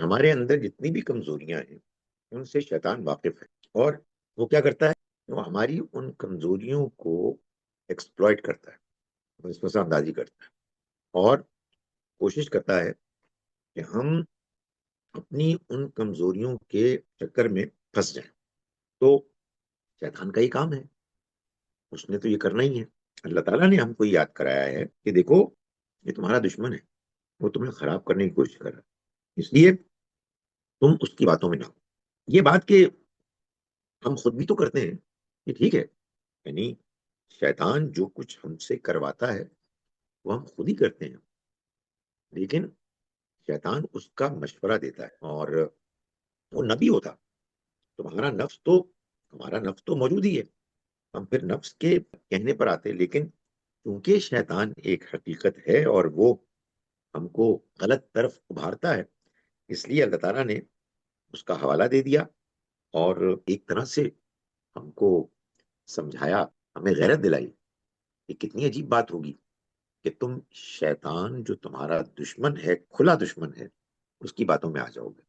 ہمارے اندر جتنی بھی کمزوریاں ہیں ان سے شیطان واقف ہے، اور وہ کیا کرتا ہے؟ وہ ہماری ان کمزوریوں کو ایکسپلائٹ کرتا ہے، اس میں سے اندازی کرتا ہے، اور کوشش کرتا ہے کہ ہم اپنی ان کمزوریوں کے چکر میں پھنس جائیں۔ تو شیطان کا ہی کام ہے، اس نے تو یہ کرنا ہی ہے۔ اللہ تعالیٰ نے ہم کو یاد کرایا ہے کہ دیکھو، یہ تمہارا دشمن ہے، وہ تمہیں خراب کرنے کی کوشش کر رہا ہے، اس لیے تم اس کی باتوں میں نہ ہو۔ یہ بات کہ ہم خود بھی تو کرتے ہیں کہ ٹھیک ہے، یعنی شیطان جو کچھ ہم سے کرواتا ہے وہ ہم خود ہی کرتے ہیں، لیکن شیطان اس کا مشورہ دیتا ہے، اور وہ نبی ہوتا۔ تمہارا نفس تو ہمارا نفس تو موجود ہی ہے، ہم پھر نفس کے کہنے پر آتے، لیکن کیونکہ شیطان ایک حقیقت ہے اور وہ ہم کو غلط طرف ابھارتا ہے، اس لیے اللہ تعالیٰ نے اس کا حوالہ دے دیا، اور ایک طرح سے ہم کو سمجھایا، ہمیں غیرت دلائی کہ کتنی عجیب بات ہوگی کہ تم شیطان جو تمہارا دشمن ہے، کھلا دشمن ہے، اس کی باتوں میں آ جاؤ گے۔